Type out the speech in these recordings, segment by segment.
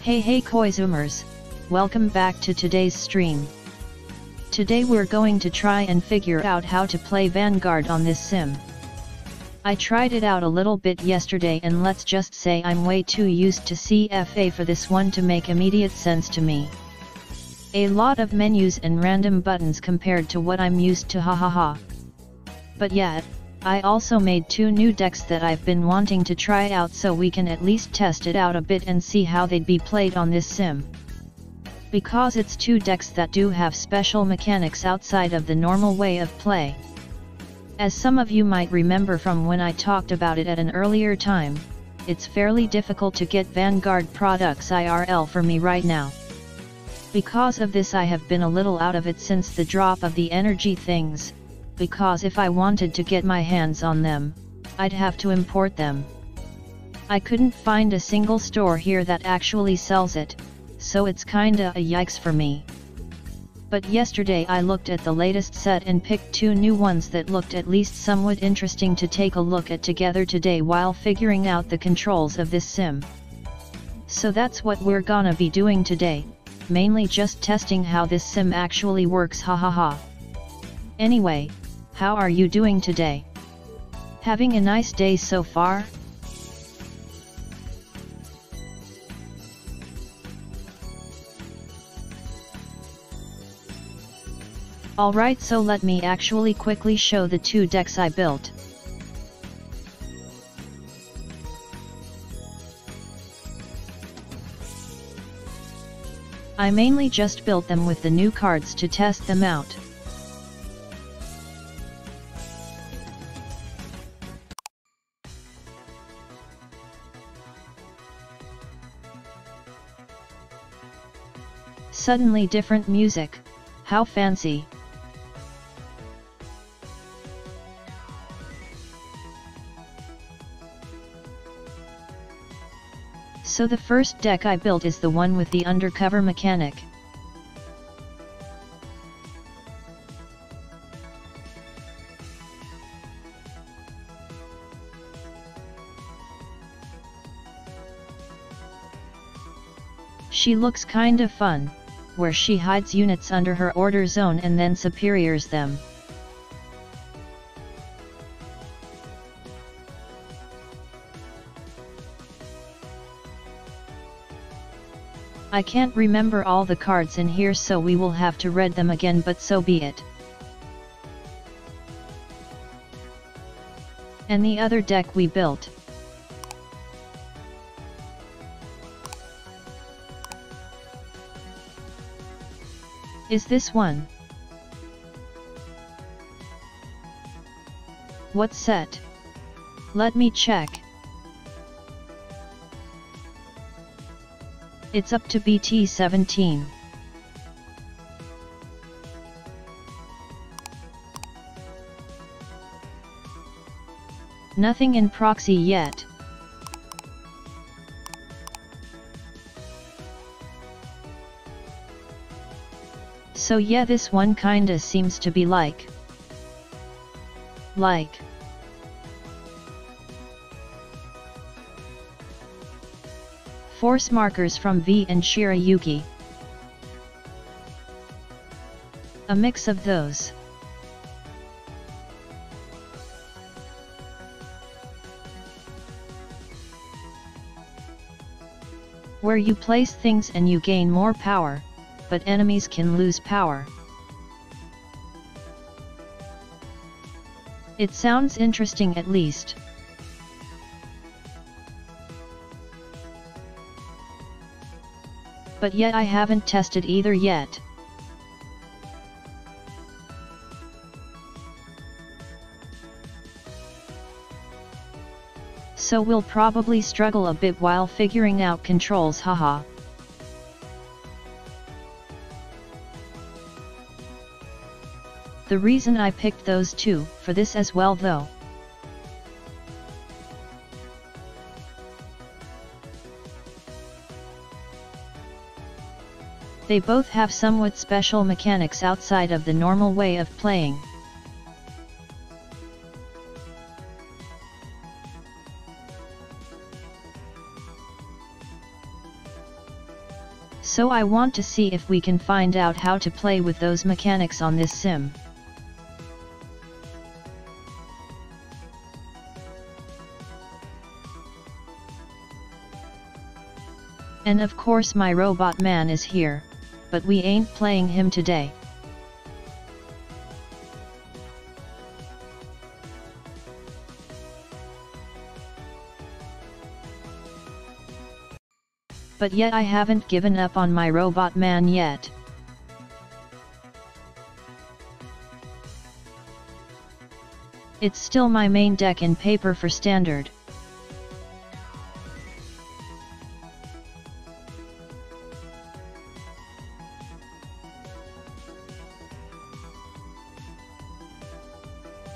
Hey Koizumers, welcome back to today's stream. Today we're going to try and figure out how to play Vanguard on this sim. I tried it out a little bit yesterday and let's just say I'm way too used to CFA for this one to make immediate sense to me. A lot of menus and random buttons compared to what I'm used to, hahaha. But yet, I also made 2 new decks that I've been wanting to try out so we can at least test it out a bit and see how they'd be played on this sim. Because it's 2 decks that do have special mechanics outside of the normal way of play. As some of you might remember from when I talked about it at an earlier time, it's fairly difficult to get Vanguard products IRL for me right now. Because of this I have been a little out of it since the drop of the energy things, because if I wanted to get my hands on them, I'd have to import them. I couldn't find a single store here that actually sells it, so it's kinda a yikes for me. But yesterday I looked at the latest set and picked 2 new ones that looked at least somewhat interesting to take a look at together today while figuring out the controls of this sim. So that's what we're gonna be doing today, mainly just testing how this sim actually works, hahaha. Anyway, how are you doing today? Having a nice day so far? Alright, so let me actually quickly show the 2 decks I built. I mainly just built them with the new cards to test them out. Suddenly different music, how fancy. So the first deck I built is the one with the undercover mechanic. She looks kinda fun, where she hides units under her order zone and then superiors them. I can't remember all the cards in here, so we will have to read them again, but so be it. And the other deck we built. Is this one? What set? Let me check. It's up to BT 17. Nothing in proxy yet. So yeah, this one kinda seems to be like Force markers from V and Shirayuki. A mix of those. Where you place things and you gain more power, but enemies can lose power. It sounds interesting at least. But yet I haven't tested either yet. So we'll probably struggle a bit while figuring out controls, haha. The reason I picked those 2 for this as well though. They both have somewhat special mechanics outside of the normal way of playing. So I want to see if we can find out how to play with those mechanics on this sim. And of course my robot man is here, but we ain't playing him today. But yet I haven't given up on my robot man yet. It's still my main deck in paper for standard.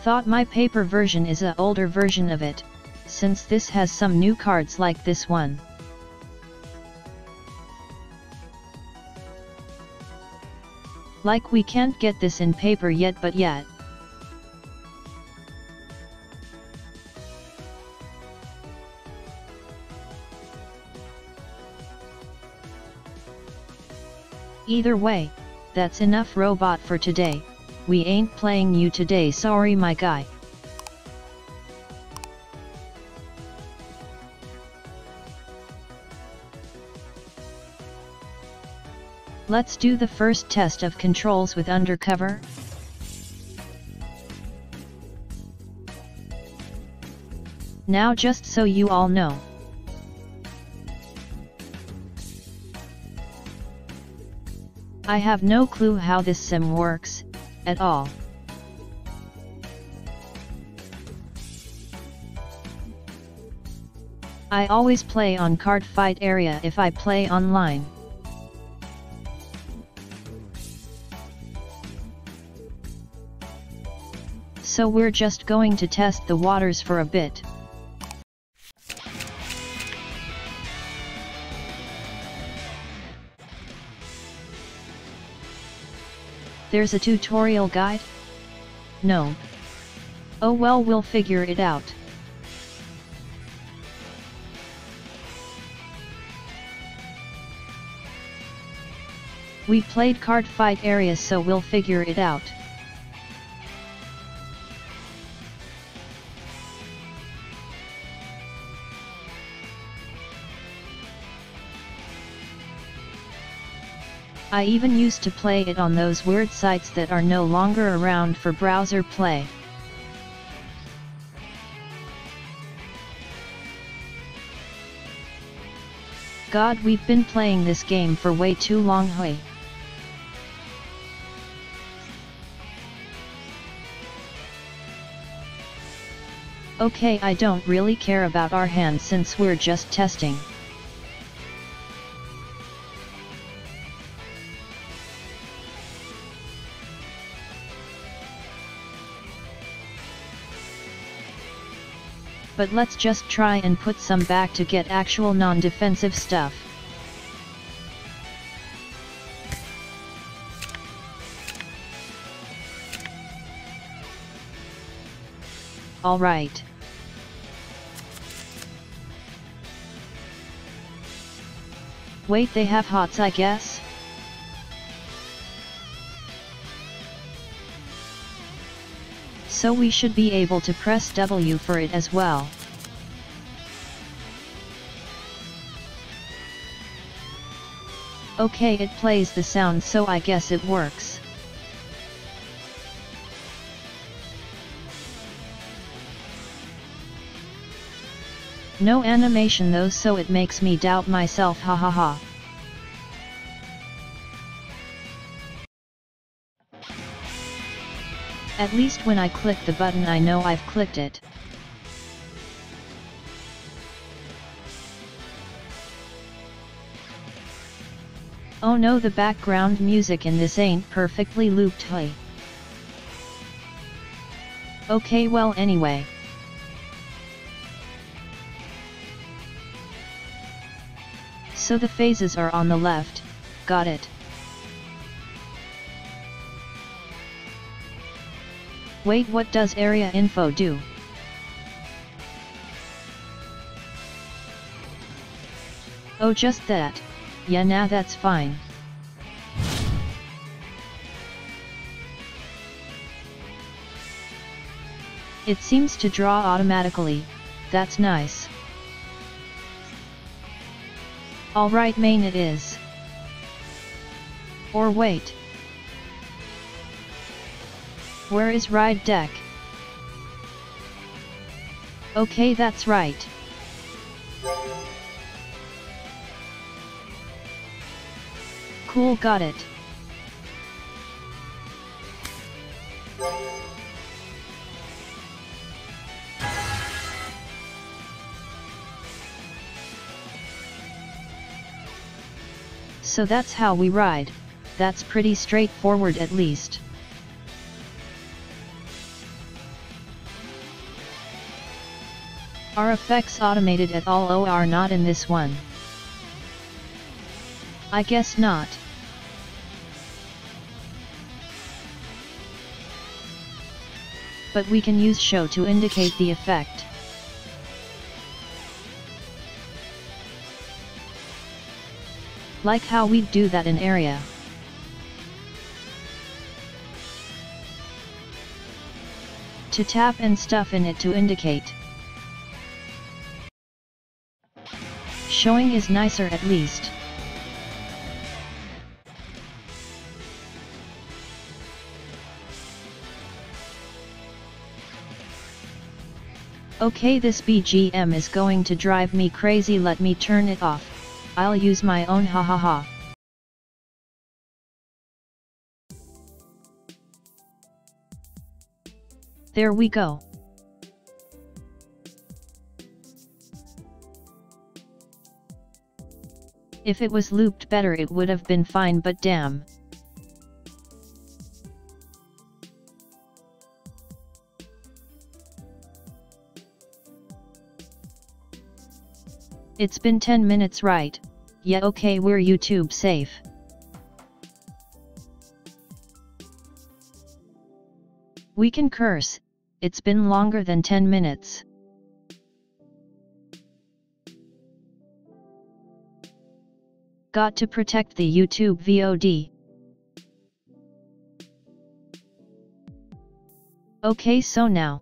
Thought my paper version is a older version of it, since this has some new cards like this one. Like we can't get this in paper yet, but yet. Either way, that's enough robot for today. We ain't playing you today, sorry my guy. Let's do the first test of controls with undercover. Now just so you all know. I have no clue how this sim works, at all. I always play on card fight area if I play online. So we're just going to test the waters for a bit. There's a tutorial guide? No. Oh well, we'll figure it out. We played card fight areas, so we'll figure it out. I even used to play it on those weird sites that are no longer around for browser play. God, we've been playing this game for way too long, hey. Okay, I don't really care about our hand since we're just testing. But let's just try and put some back to get actual non-defensive stuff. Alright. Wait, they have HOTS, I guess? So we should be able to press W for it as well. Okay, it plays the sound, so I guess it works. No animation though, so it makes me doubt myself, hahaha. At least when I click the button I know I've clicked it. Oh no, the background music in this ain't perfectly looped, hey. Okay, well anyway. So the phases are on the left, got it. Wait, what does area info do? Oh, just that. Yeah, now that's fine. It seems to draw automatically, that's nice. Alright main it is. Or wait. Where is ride deck? Okay, that's right. Cool, got it. So that's how we ride. That's pretty straightforward at least. Are effects automated at all or not in this one? I guess not. But we can use show to indicate the effect. Like how we'd do that in area. To tap and stuff in it to indicate. Showing is nicer at least. Okay, this BGM is going to drive me crazy, let me turn it off. I'll use my own hahaha. There we go. If it was looped better it would have been fine, but damn. It's been 10 minutes, right? Yeah, okay, we're YouTube safe. We can curse, it's been longer than 10 minutes. Got to protect the YouTube VOD. Okay, so now.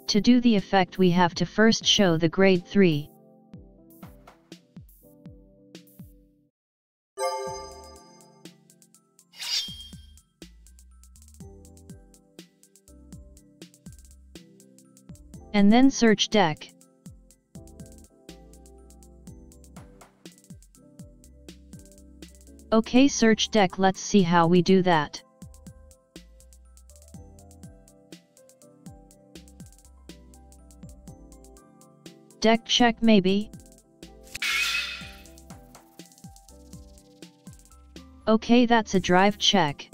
To do the effect we have to first show the grade 3. And then search deck. Okay, search deck, let's see how we do that. Deck check maybe? Okay, that's a drive check.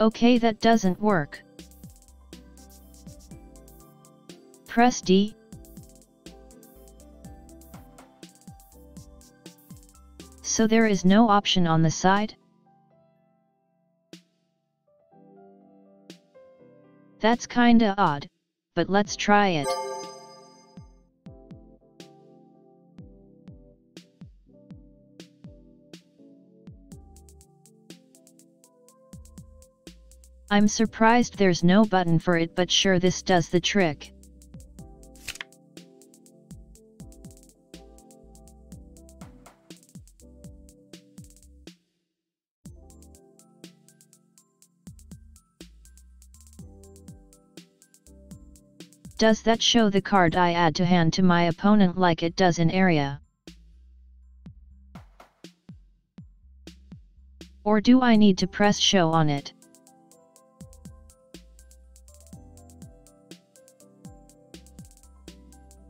Okay, that doesn't work. Press D. So there is no option on the side? That's kinda odd, but let's try it. I'm surprised there's no button for it, but sure, this does the trick. Does that show the card I add to hand to my opponent like it does in area? Or do I need to press show on it?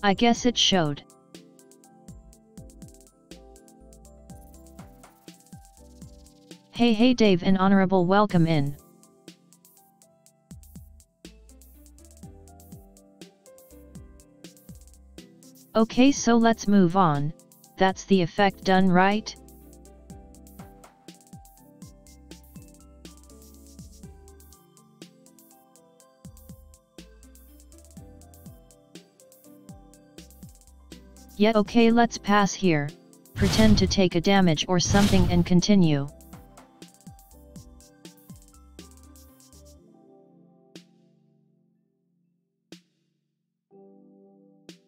I guess it showed. Hey Dave, an honorable welcome in. Okay, so let's move on. That's the effect done, right? Yeah, okay, let's pass here. Pretend to take a damage or something and continue.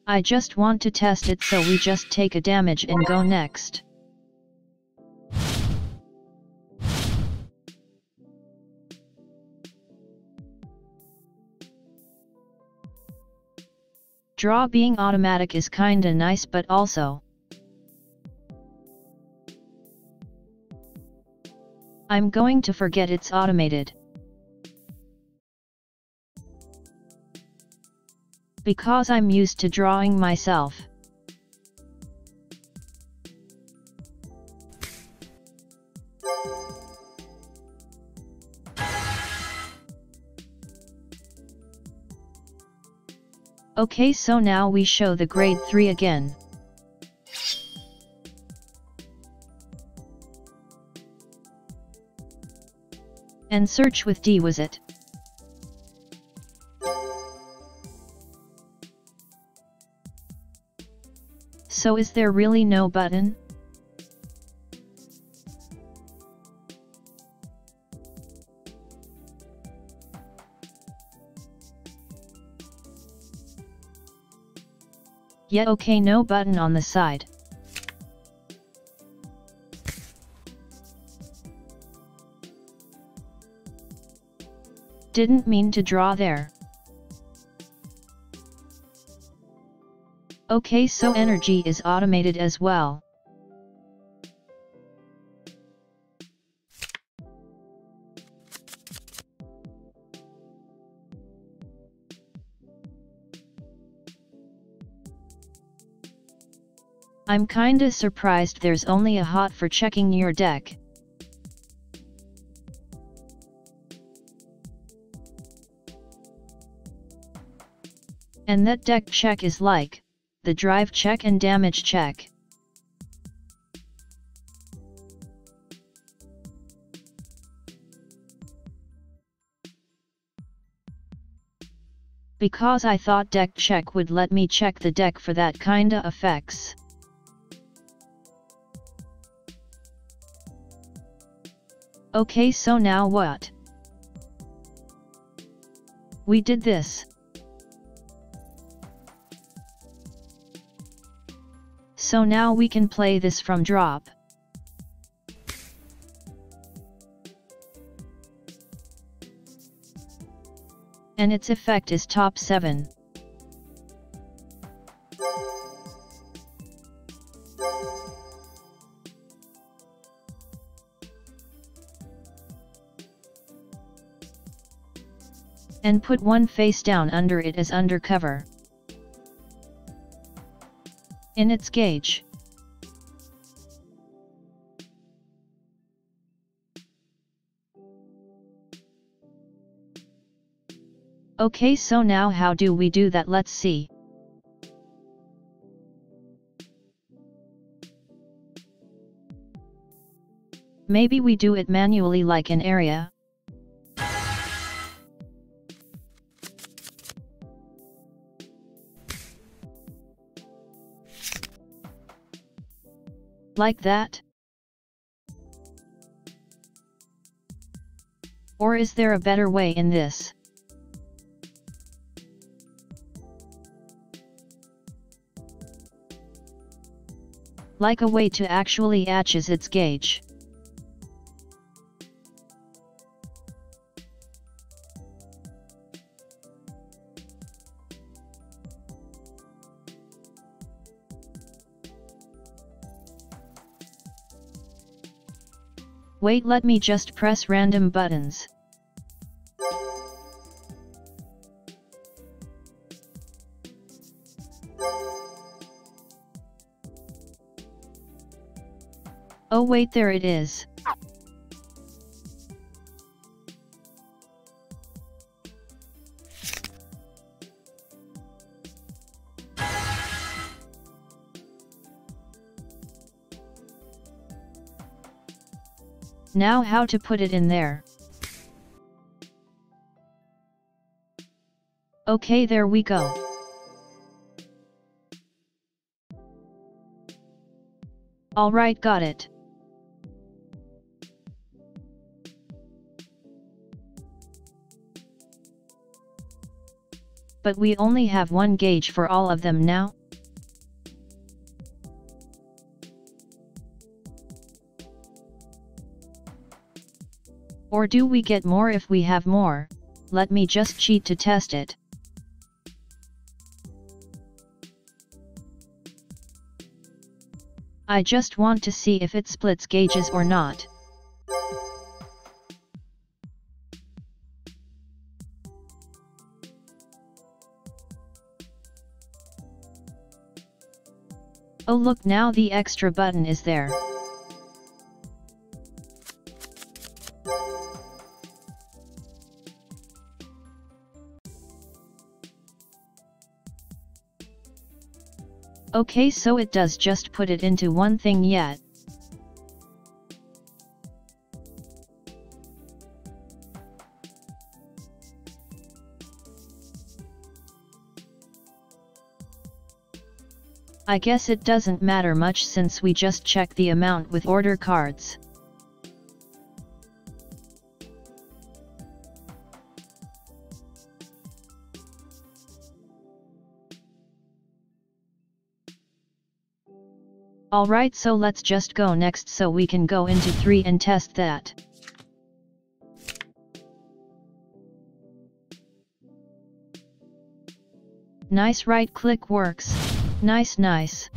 I just want to test it, so we just take a damage and go next. Draw being automatic is kinda nice, but also I'm going to forget it's automated. Because I'm used to drawing myself. Okay, so now we show the grade 3 again. And search with D, was it? So is there really no button? Yeah, okay, no button on the side. Didn't mean to draw there. Okay, so energy is automated as well. I'm kinda surprised there's only a hot for checking your deck. And that deck check is like the drive check and damage check. Because I thought deck check would let me check the deck for that kinda effects. Okay, so now what? We did this. So now we can play this from drop. And its effect is top 7. And put one face down under it as undercover. In its gauge. Okay, so now how do we do that? Let's see. Maybe we do it manually like an area. Like that? Or is there a better way in this? Like a way to actually atches its gauge. Wait, let me just press random buttons. Oh wait, there it is. Now how to put it in there. Okay, there we go. Alright, got it. But we only have one gauge for all of them now. Or do we get more if we have more? Let me just cheat to test it. I just want to see if it splits gauges or not. Oh look, now the extra button is there. Okay, so it does just put it into one thing yet. I guess it doesn't matter much since we just check the amount with order cards. Alright, so let's just go next so we can go into 3 and test that. Nice, right click works. Nice.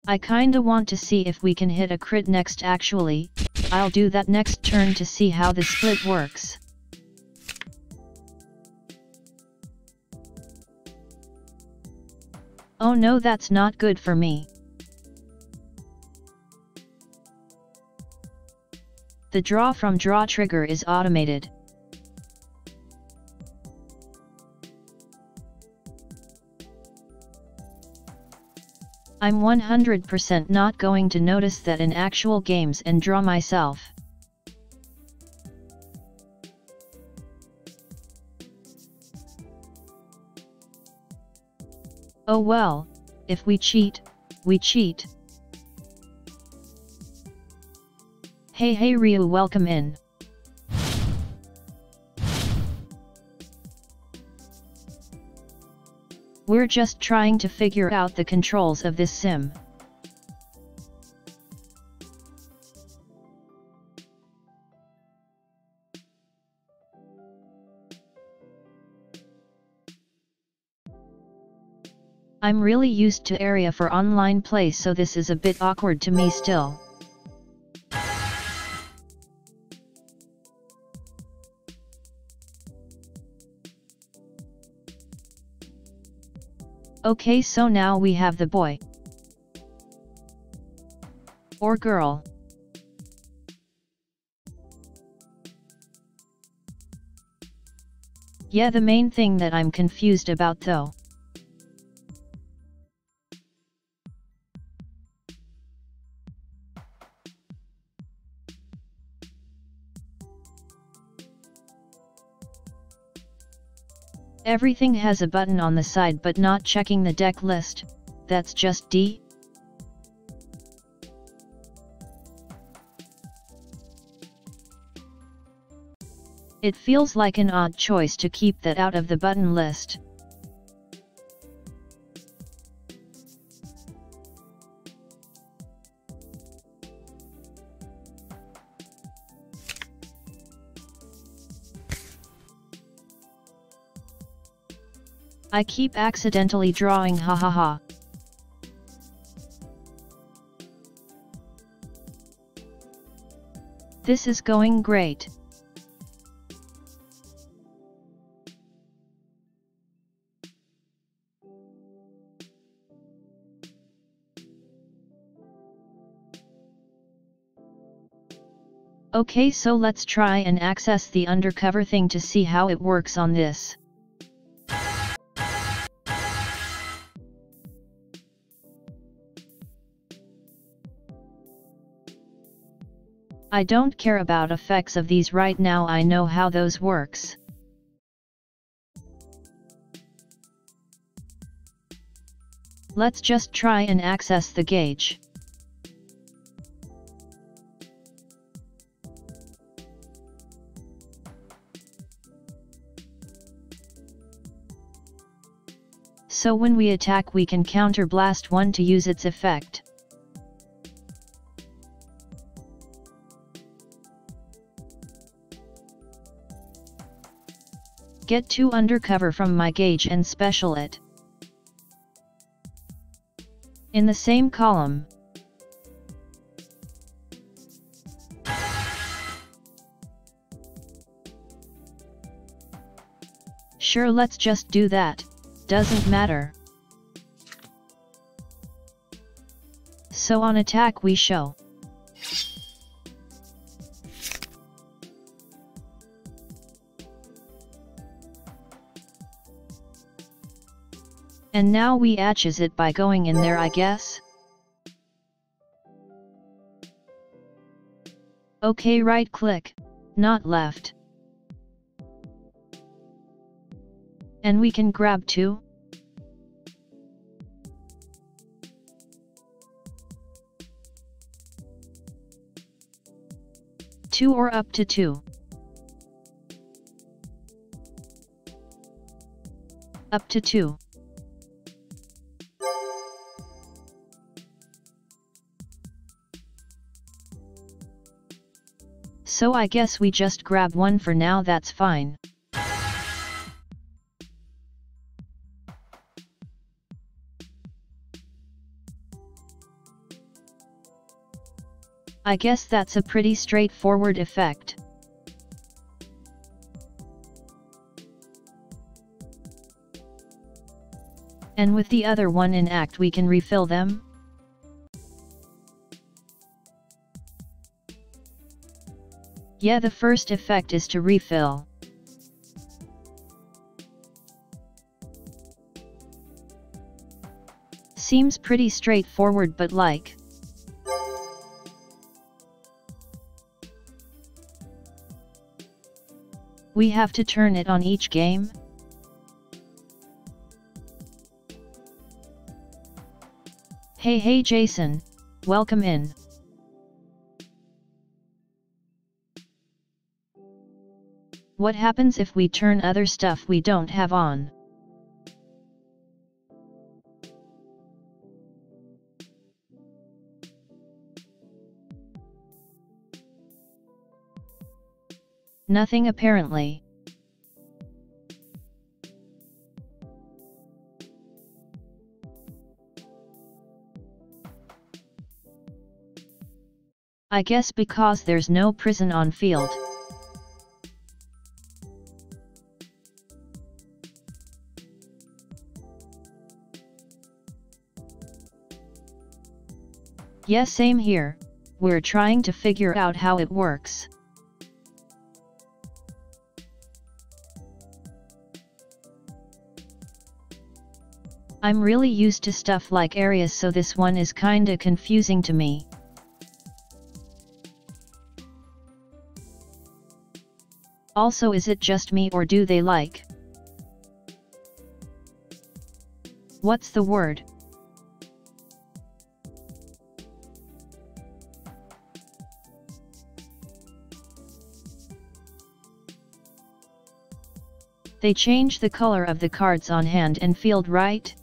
I kinda want to see if we can hit a crit next actually. I'll do that next turn to see how the split works. Oh no, that's not good for me. The draw from draw trigger is automated. I'm 100% not going to notice that in actual games and draw myself. Oh well, if we cheat, we cheat. Hey Ryu, welcome in. We're just trying to figure out the controls of this sim. I'm really used to area for online play, so this is a bit awkward to me still. Okay, so now we have the boy. Or girl. Yeah, the main thing that I'm confused about though. Everything has a button on the side but not checking the deck list, that's just D. It feels like an odd choice to keep that out of the button list. I keep accidentally drawing, hahaha. This is going great. Okay, so let's try and access the undercover thing to see how it works on this. I don't care about effects of these right now, I know how those works. Let's just try and access the gauge. So when we attack we can counter blast 1 to use its effect. Get 2 undercover from my gauge and special it. In the same column. Sure, let's just do that. Doesn't matter. So on attack we show. And now we atches it by going in there, I guess. Okay, right click, not left. And we can grab 2. Two or up to 2. Up to 2. So I guess we just grab 1 for now, that's fine. I guess that's a pretty straightforward effect. And with the other one in act we can refill them. Yeah, the first effect is to refill. Seems pretty straightforward, but like. We have to turn it on each game? Hey Jason, welcome in. What happens if we turn other stuff we don't have on? Nothing apparently. I guess because there's no prison on field. Yeah, same here, we're trying to figure out how it works. I'm really used to stuff like areas, so this one is kinda confusing to me. Also, is it just me or do they like? What's the word? They change the color of the cards on hand and field, right?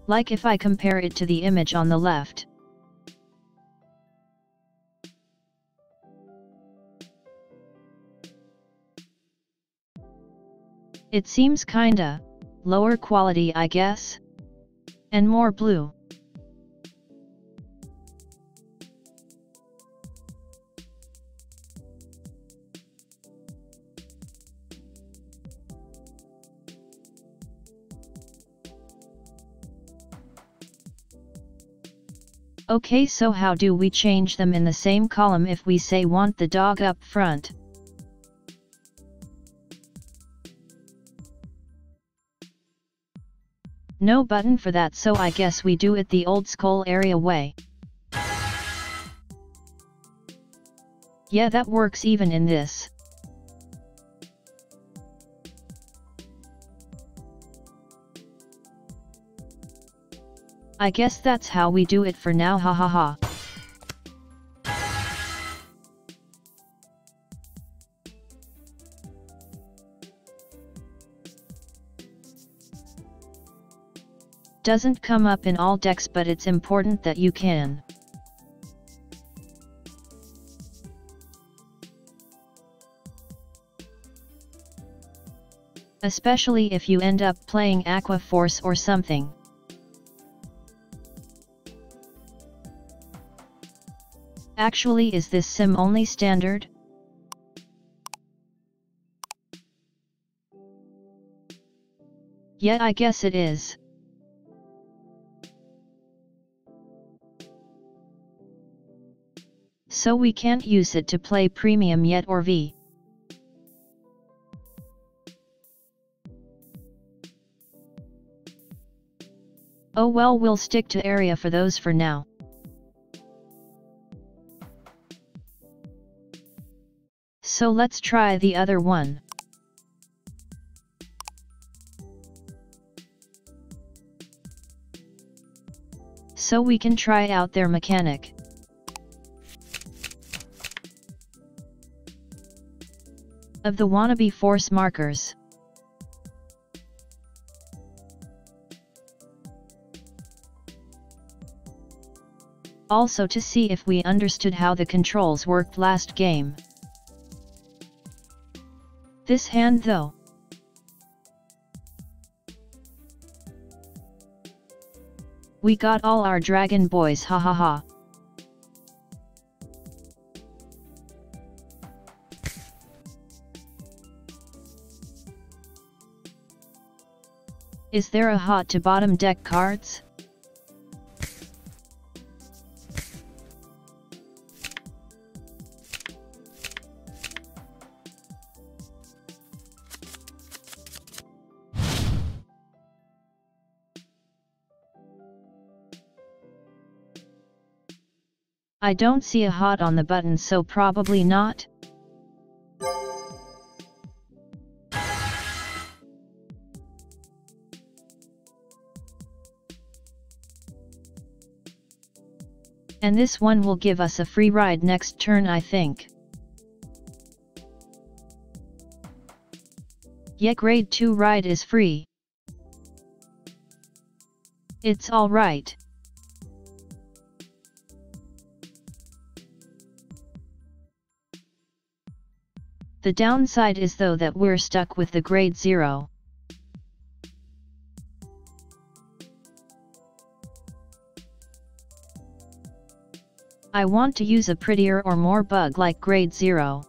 Like if I compare it to the image on the left. It seems kinda lower quality, I guess, and more blue. Okay, so how do we change them in the same column if we say want the dog up front? No button for that, so I guess we do it the old school area way. Yeah, that works even in this. I guess that's how we do it for now, hahaha. Doesn't come up in all decks, but it's important that you can. Especially if you end up playing Aqua Force or something. Actually, is this sim only standard? Yeah, I guess it is. So we can't use it to play Premium yet or V. Oh well, we'll stick to area for those for now. So let's try the other one. So we can try out their mechanic. Of the wannabe force markers. Also to see if we understood how the controls worked last game. This hand though. We got all our dragon boys, hahaha. Is there a hot to bottom deck cards? I don't see a hot on the button, so probably not. And this one will give us a free ride next turn, I think. Yeah, grade 2 ride is free. It's alright. The downside is though that we're stuck with the grade 0. I want to use a prettier or more bug-like grade 0.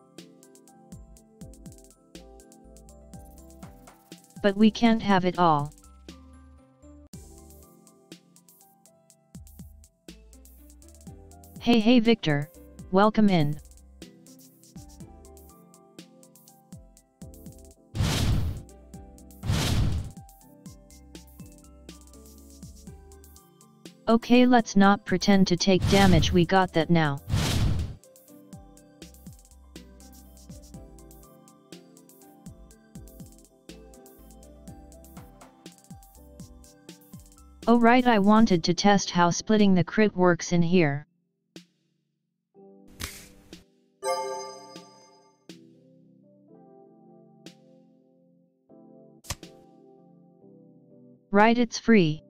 But we can't have it all. Hey Victor, welcome in. Okay, let's not pretend to take damage, we got that now. Oh right, I wanted to test how splitting the crit works in here. Right, it's free.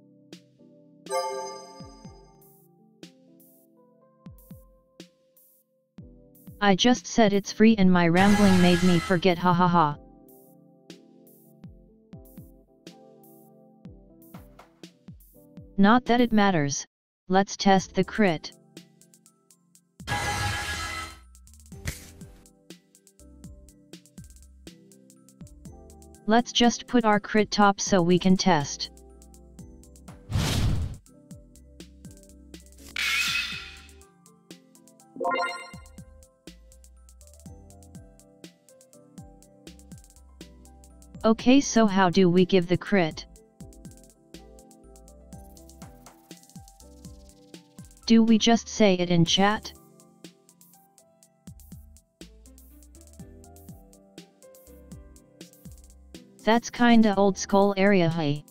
I just said it's free and my rambling made me forget, hahaha. Not that it matters, let's test the crit. Let's just put our crit top so we can test. Okay, so how do we give the crit? Do we just say it in chat? That's kinda old school area, hey.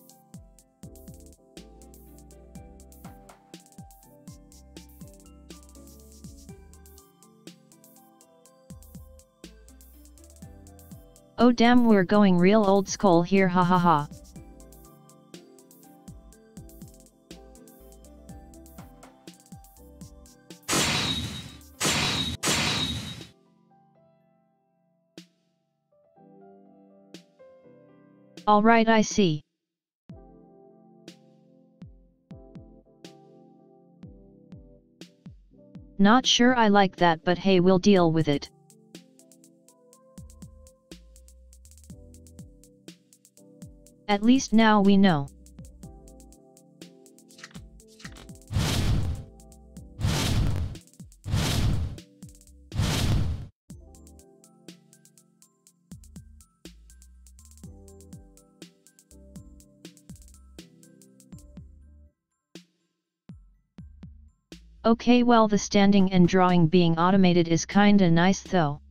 Oh damn, we're going real old school here, hahaha. Alright, I see. Not sure I like that, but hey, we'll deal with it. At least now we know. Okay, well, the standing and drawing being automated is kinda nice though.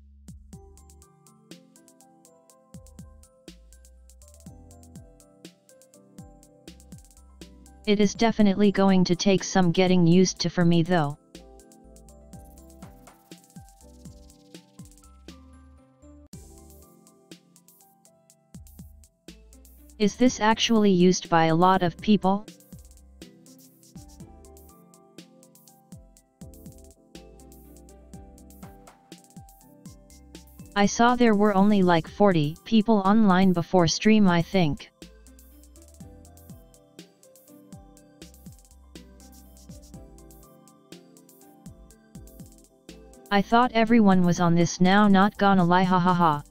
It is definitely going to take some getting used to for me though. Is this actually used by a lot of people? I saw there were only like 40 people online before stream, I think. I thought everyone was on this now, not gonna lie, hahaha.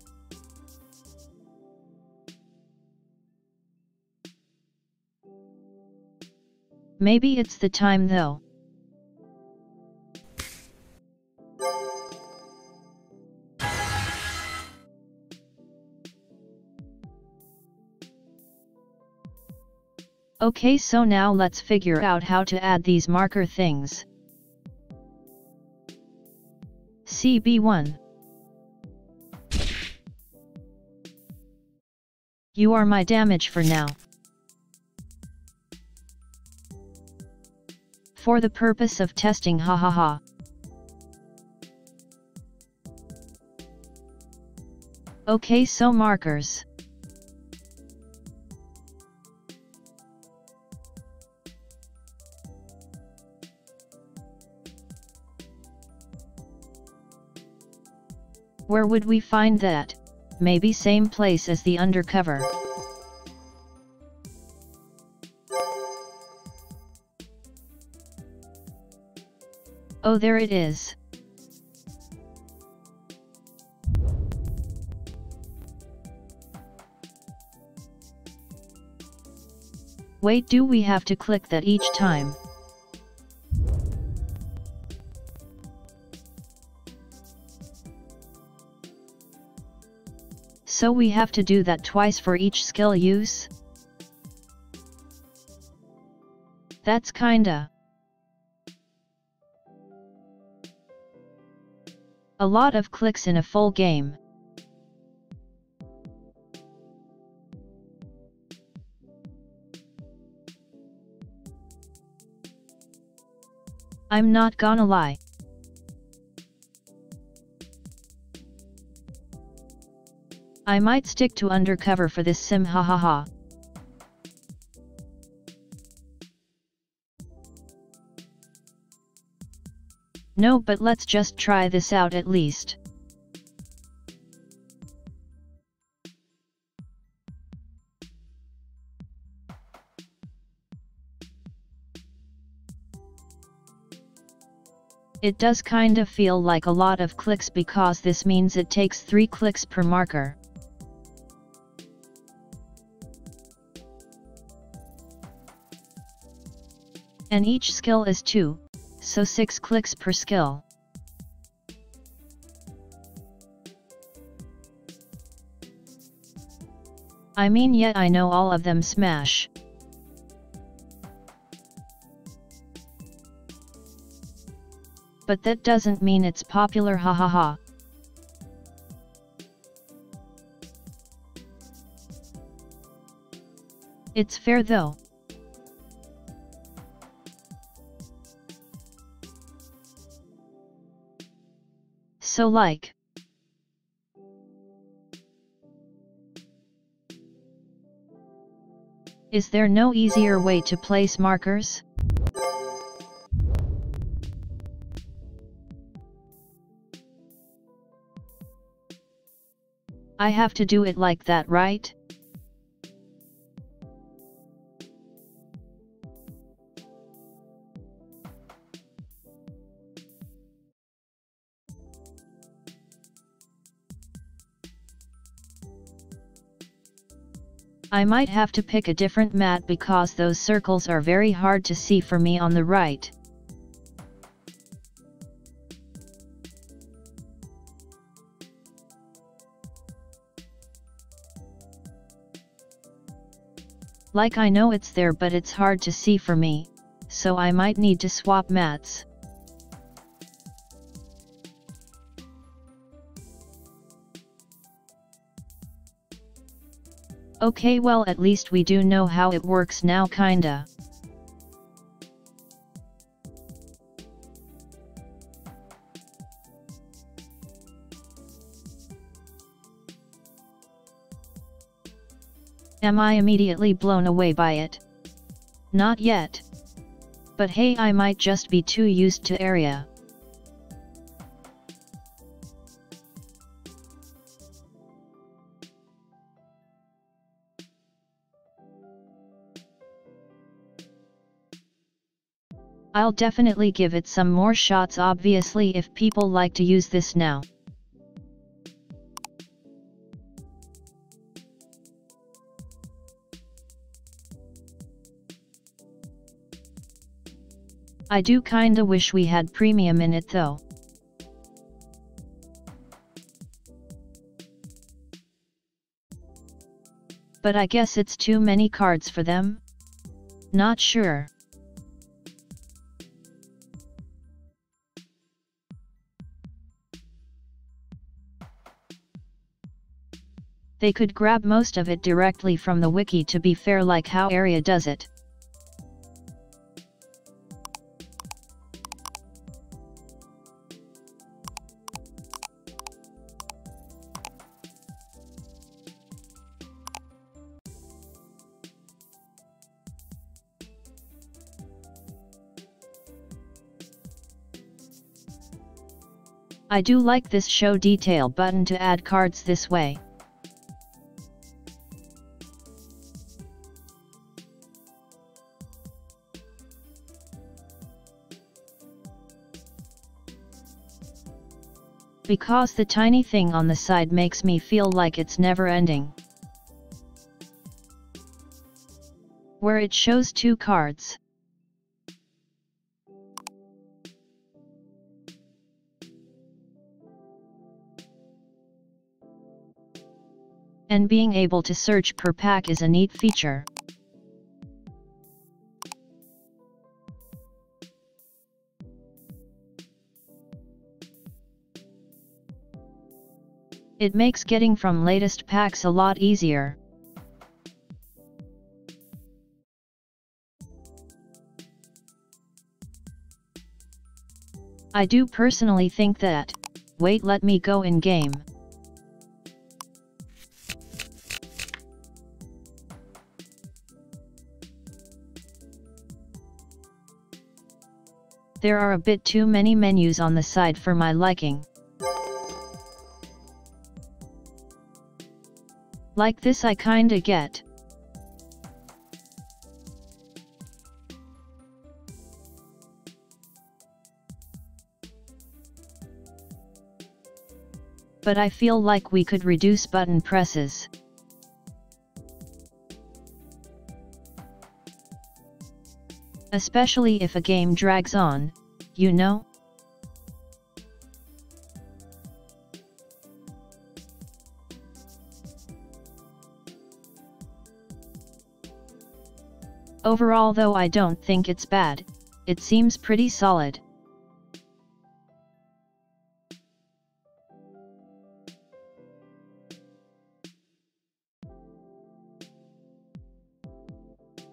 Maybe it's the time though. Okay, so now let's figure out how to add these marker things. CB1. You are my damage for now. For the purpose of testing, hahaha. Okay, so markers. Where would we find that? Maybe same place as the undercover. Oh, there it is. Wait, do we have to click that each time? So we have to do that twice for each skill use? That's kinda a lot of clicks in a full game. I'm not gonna lie. I might stick to undercover for this sim, hahaha. No, but let's just try this out at least. It does kinda feel like a lot of clicks because this means it takes 3 clicks per marker. And each skill is 2, so 6 clicks per skill. I mean, yet I know all of them smash. But that doesn't mean it's popular, hahaha. It's fair though. So like. Is there no easier way to place markers? I have to do it like that, right? I might have to pick a different mat because those circles are very hard to see for me on the right. Like I know it's there but it's hard to see for me, so I might need to swap mats. Okay, well at least we do know how it works now, kinda. Am I immediately blown away by it? Not yet. But hey, I might just be too used to area. I'll definitely give it some more shots, obviously, if people like to use this now. I do kinda wish we had premium in it though. But I guess it's too many cards for them? Not sure. They could grab most of it directly from the wiki, to be fair, like how Area does it. I do like this show detail button to add cards this way. Because the tiny thing on the side makes me feel like it's never ending. Where it shows 2 cards. And being able to search per pack is a neat feature. It makes getting from latest packs a lot easier. I do personally think that, wait, let me go in game. There are a bit too many menus on the side for my liking. Like this I kinda get. But I feel like we could reduce button presses. Especially if a game drags on, you know? Overall though I don't think it's bad, it seems pretty solid.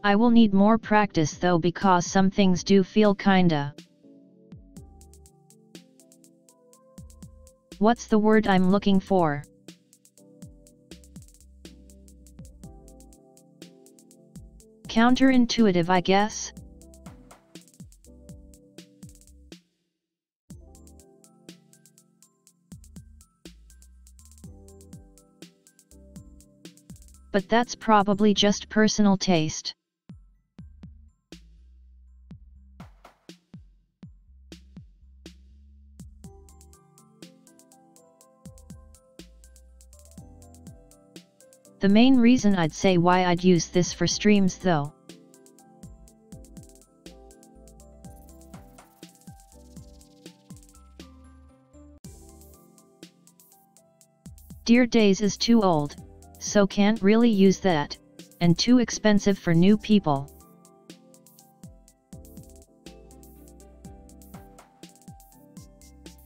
I will need more practice though because some things do feel kinda. What's the word I'm looking for? Counterintuitive, I guess? But that's probably just personal taste. The main reason I'd say why I'd use this for streams though. Dear Days is too old, so can't really use that, and too expensive for new people.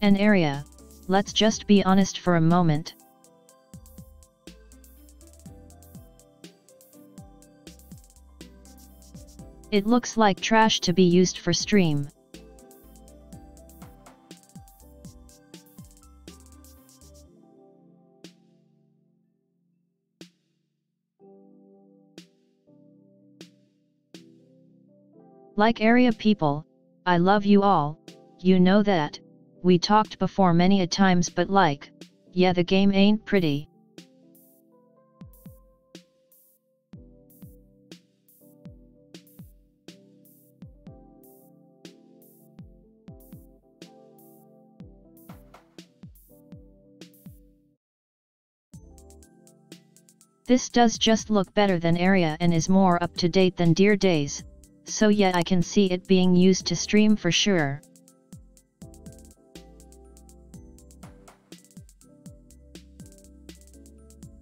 An area, let's just be honest for a moment. It looks like trash to be used for stream. Like area people, I love you all, you know that, we talked before many a times, but like, yeah, the game ain't pretty. This does just look better than area and is more up to date than Dear Days, so yeah, I can see it being used to stream for sure.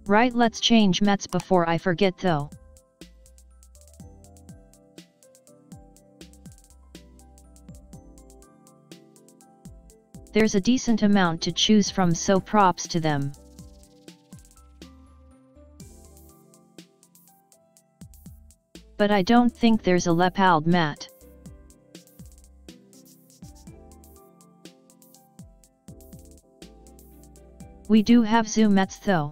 Right, let's change mats before I forget though. There's a decent amount to choose from, so props to them. But I don't think there's a leopard mat. We do have zoo mats though.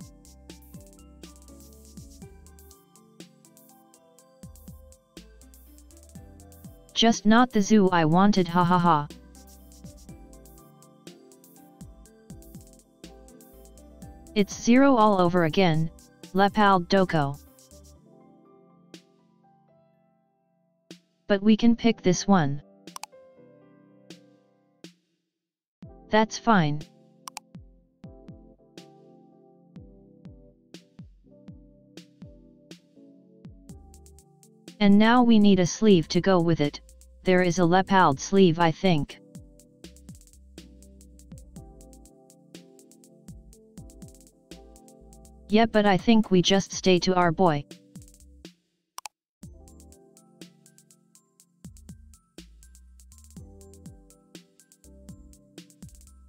Just not the zoo I wanted, hahaha. It's zero all over again, leopard doko. But we can pick this one. That's fine. And now we need a sleeve to go with it. There is a leopard sleeve, I think. Yeah, but I think we just stay to our boy.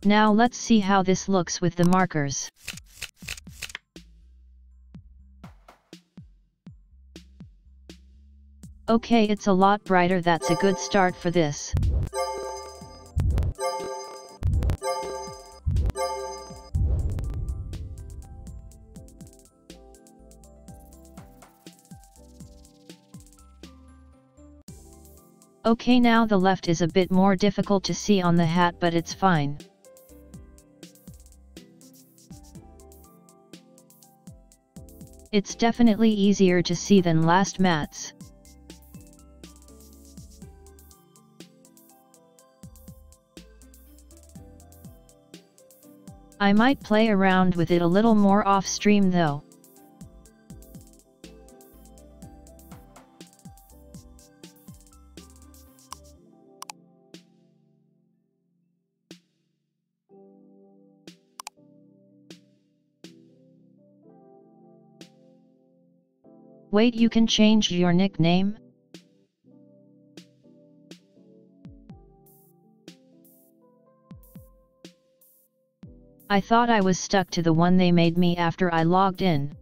Now let's see how this looks with the markers. Okay, it's a lot brighter, that's a good start for this. Okay, now the left is a bit more difficult to see on the hat, but it's fine. It's definitely easier to see than last mats. I might play around with it a little more off stream though. Wait, you can change your nickname? I thought I was stuck to the one they made me after I logged in.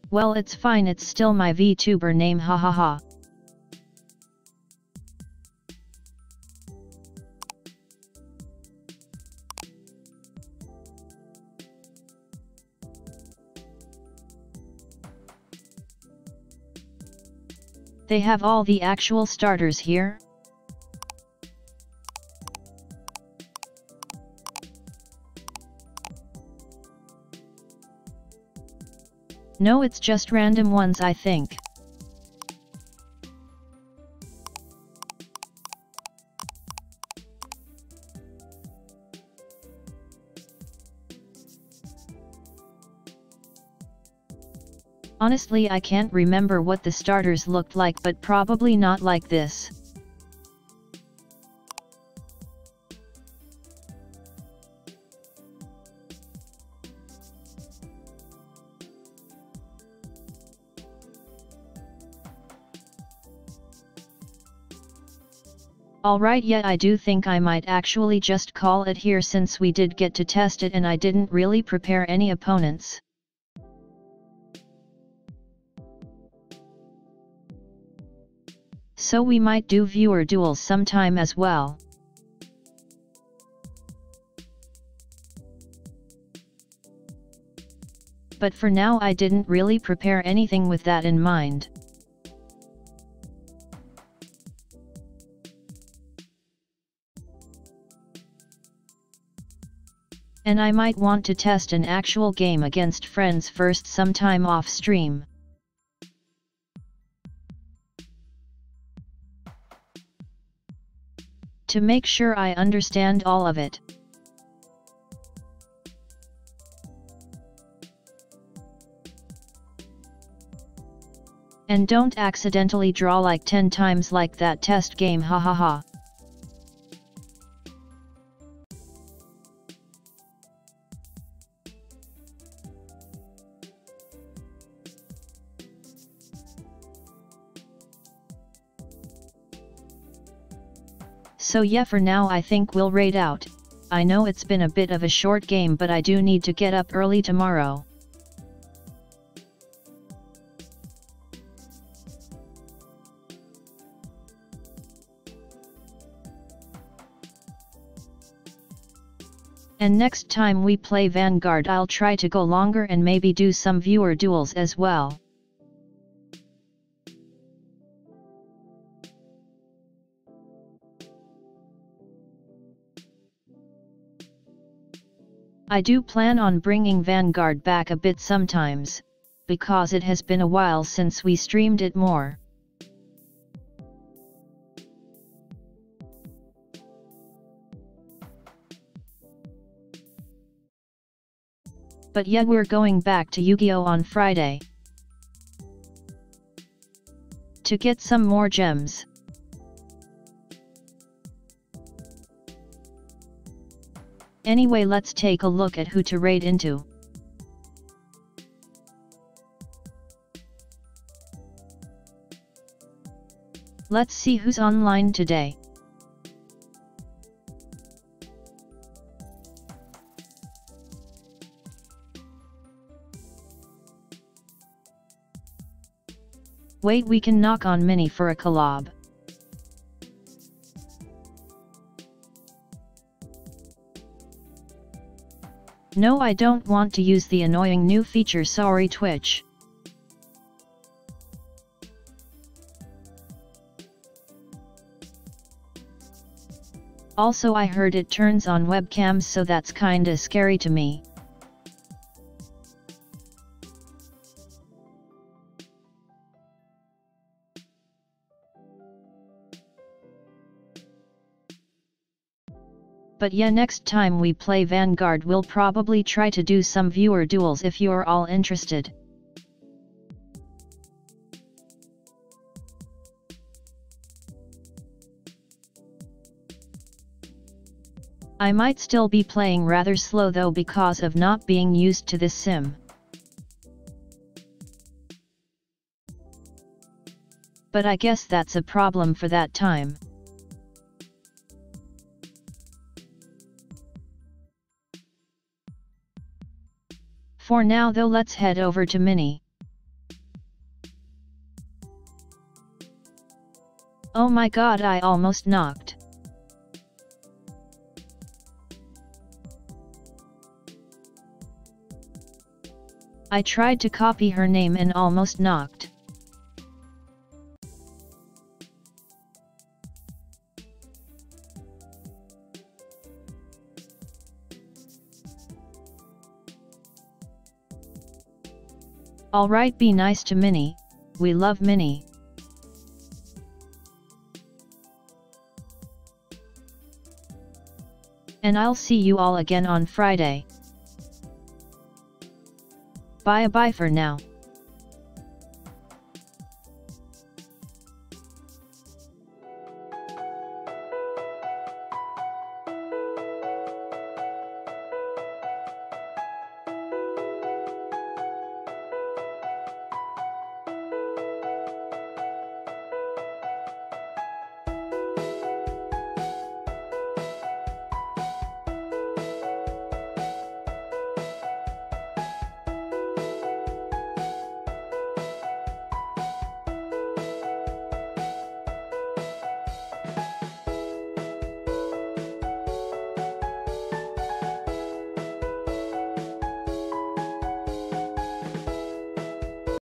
Well, it's fine, it's still my VTuber name, hahaha. They have all the actual starters here? No, it's just random ones, I think. Honestly, I can't remember what the starters looked like, but probably not like this. Alright, yeah, I do think I might actually just call it here since we did get to test it and I didn't really prepare any opponents. So we might do viewer duels sometime as well. But for now I didn't really prepare anything with that in mind. And I might want to test an actual game against friends first sometime off stream. To make sure I understand all of it. And don't accidentally draw like 10 times like that test game, hahaha. So yeah, for now I think we'll raid out. I know it's been a bit of a short game, but I do need to get up early tomorrow. And next time we play Vanguard I'll try to go longer and maybe do some viewer duels as well. I do plan on bringing Vanguard back a bit sometimes, because it has been a while since we streamed it more. But yeah, we're going back to Yu-Gi-Oh! On Friday to get some more gems. Anyway, let's take a look at who to raid into. Let's see who's online today. Wait, we can knock on Mini for a collab. No, I don't want to use the annoying new feature, sorry Twitch. Also, I heard it turns on webcams, so that's kinda scary to me. But yeah, next time we play Vanguard we'll probably try to do some viewer duels if you're all interested. I might still be playing rather slow though because of not being used to this sim. But I guess that's a problem for that time. For now though, let's head over to Minnie. Oh my god, I almost knocked. I tried to copy her name and almost knocked. Alright, be nice to Minnie, we love Minnie. And I'll see you all again on Friday. Bye for now.